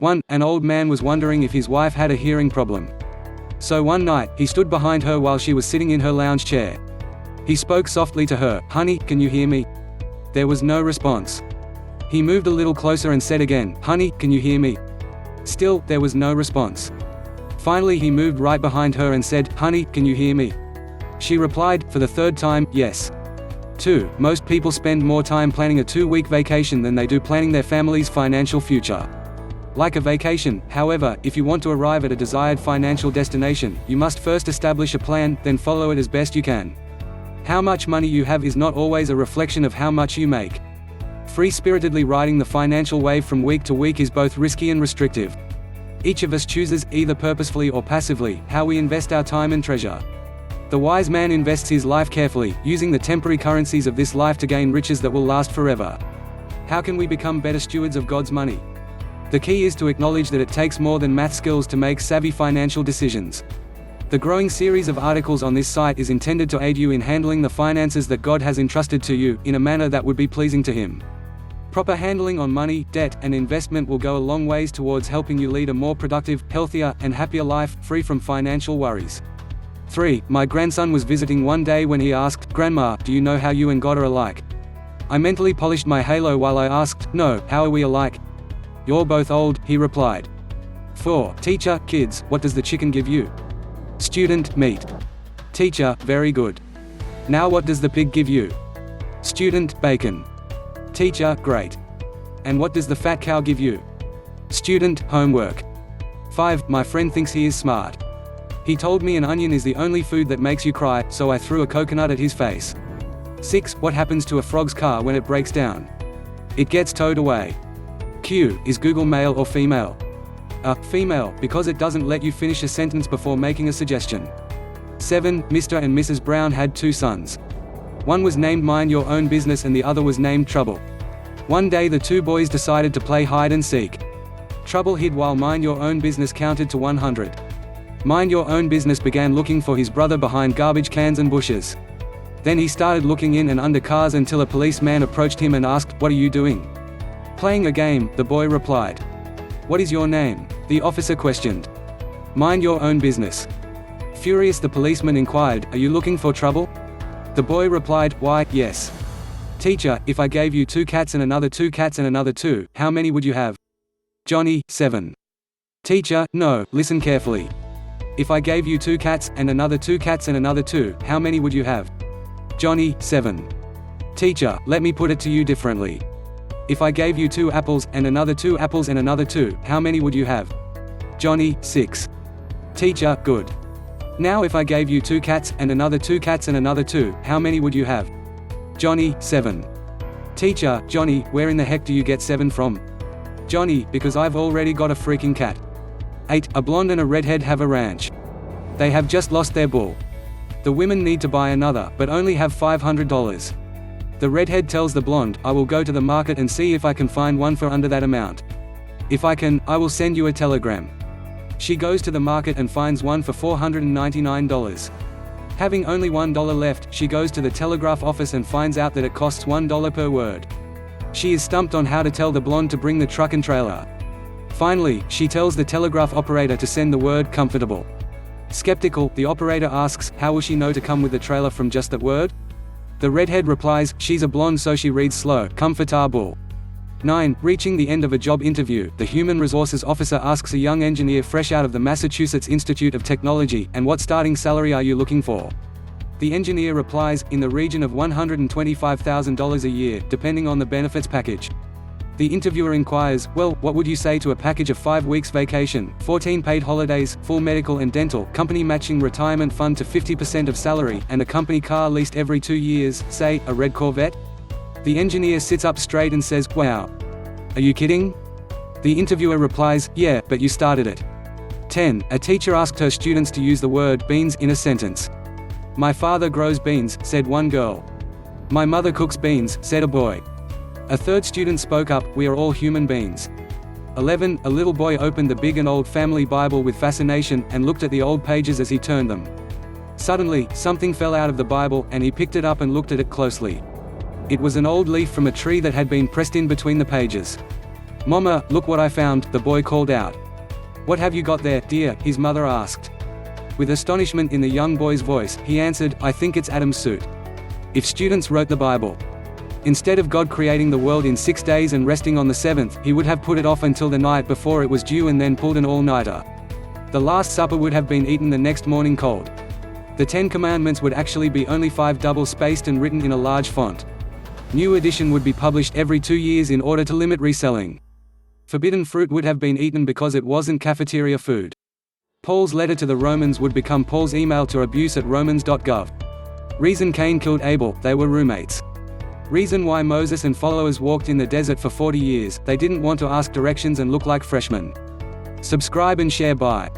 1. An old man was wondering if his wife had a hearing problem. So one night, he stood behind her while she was sitting in her lounge chair. He spoke softly to her, "Honey, can you hear me?" There was no response. He moved a little closer and said again, "Honey, can you hear me?" Still, there was no response. Finally he moved right behind her and said, "Honey, can you hear me?" She replied, for the third time, "Yes." 2. Most people spend more time planning a 2-week vacation than they do planning their family's financial future. Like a vacation, however, if you want to arrive at a desired financial destination, you must first establish a plan, then follow it as best you can. How much money you have is not always a reflection of how much you make. Free-spiritedly riding the financial wave from week to week is both risky and restrictive. Each of us chooses, either purposefully or passively, how we invest our time and treasure. The wise man invests his life carefully, using the temporary currencies of this life to gain riches that will last forever. How can we become better stewards of God's money? The key is to acknowledge that it takes more than math skills to make savvy financial decisions. The growing series of articles on this site is intended to aid you in handling the finances that God has entrusted to you, in a manner that would be pleasing to Him. Proper handling on money, debt, and investment will go a long ways towards helping you lead a more productive, healthier, and happier life, free from financial worries. 3. My grandson was visiting one day when he asked, "Grandma, do you know how you and God are alike?" I mentally polished my halo while I asked, "No, how are we alike?" "You're both old," he replied. 4. Teacher, kids, what does the chicken give you? Student, meat. Teacher, very good. Now what does the pig give you? Student, bacon. Teacher, great. And what does the fat cow give you? Student, homework. 5. My friend thinks he is smart. He told me an onion is the only food that makes you cry, so I threw a coconut at his face. 6. What happens to a frog's car when it breaks down? It gets towed away. Q. Is Google male or female? Female, because it doesn't let you finish a sentence before making a suggestion. 7. Mr. and Mrs. Brown had 2 sons. One was named Mind Your Own Business and the other was named Trouble. One day the 2 boys decided to play hide and seek. Trouble hid while Mind Your Own Business counted to 100. Mind Your Own Business began looking for his brother behind garbage cans and bushes. Then he started looking in and under cars until a policeman approached him and asked, "What are you doing?" "Playing a game," the boy replied. "What is your name?" the officer questioned. "Mind Your Own Business." Furious, the policeman inquired, "Are you looking for trouble?" The boy replied, "Why, yes." "Teacher, if I gave you 2 cats and another 2 cats and another 2, how many would you have?" Johnny, 7. "Teacher, no, listen carefully. If I gave you 2 cats, and another 2 cats and another 2, how many would you have?" Johnny, 7. "Teacher, let me put it to you differently. If I gave you 2 apples, and another 2 apples and another 2, how many would you have?" Johnny, 6. "Teacher, good. Now if I gave you 2 cats, and another 2 cats and another 2, how many would you have?" Johnny, 7. "Teacher, Johnny, where in the heck do you get 7 from?" Johnny, because I've already got a freaking cat. 8. A blonde and a redhead have a ranch. They have just lost their bull. The women need to buy another, but only have $500. The redhead tells the blonde, "I will go to the market and see if I can find one for under that amount. If I can, I will send you a telegram." She goes to the market and finds one for $499. Having only $1 left, she goes to the telegraph office and finds out that it costs $1 per word. She is stumped on how to tell the blonde to bring the truck and trailer. Finally, she tells the telegraph operator to send the word "comfortable." Skeptical, the operator asks, how will she know to come with the trailer from just that word? The redhead replies, she's a blonde so she reads slow, "comfortable." 9. Reaching the end of a job interview, the human resources officer asks a young engineer fresh out of the Massachusetts Institute of Technology, "And what starting salary are you looking for?" The engineer replies, "In the region of $125,000 a year, depending on the benefits package." The interviewer inquires, "Well, what would you say to a package of 5 weeks vacation, 14 paid holidays, full medical and dental, company matching retirement fund to 50% of salary, and a company car leased every 2 years, say, a red Corvette?" The engineer sits up straight and says, "Wow. Are you kidding?" The interviewer replies, "Yeah, but you started it." 10. A teacher asked her students to use the word beans in a sentence. "My father grows beans," said one girl. "My mother cooks beans," said a boy. A third student spoke up, "We are all human beings." 11. A little boy opened the big and old family Bible with fascination, and looked at the old pages as he turned them. Suddenly, something fell out of the Bible, and he picked it up and looked at it closely. It was an old leaf from a tree that had been pressed in between the pages. "Mama, look what I found," the boy called out. "What have you got there, dear?" his mother asked. With astonishment in the young boy's voice, he answered, "I think it's Adam's suit." If students wrote the Bible, instead of God creating the world in 6 days and resting on the seventh, he would have put it off until the night before it was due and then pulled an all-nighter. The Last Supper would have been eaten the next morning cold. The Ten Commandments would actually be only 5 double-spaced and written in a large font. New edition would be published every 2 years in order to limit reselling. Forbidden fruit would have been eaten because it wasn't cafeteria food. Paul's letter to the Romans would become Paul's email to abuse@romans.gov. Reason Cain killed Abel, they were roommates. Reason why Moses and followers walked in the desert for 40 years, they didn't want to ask directions and look like freshmen. Subscribe and share. Bye.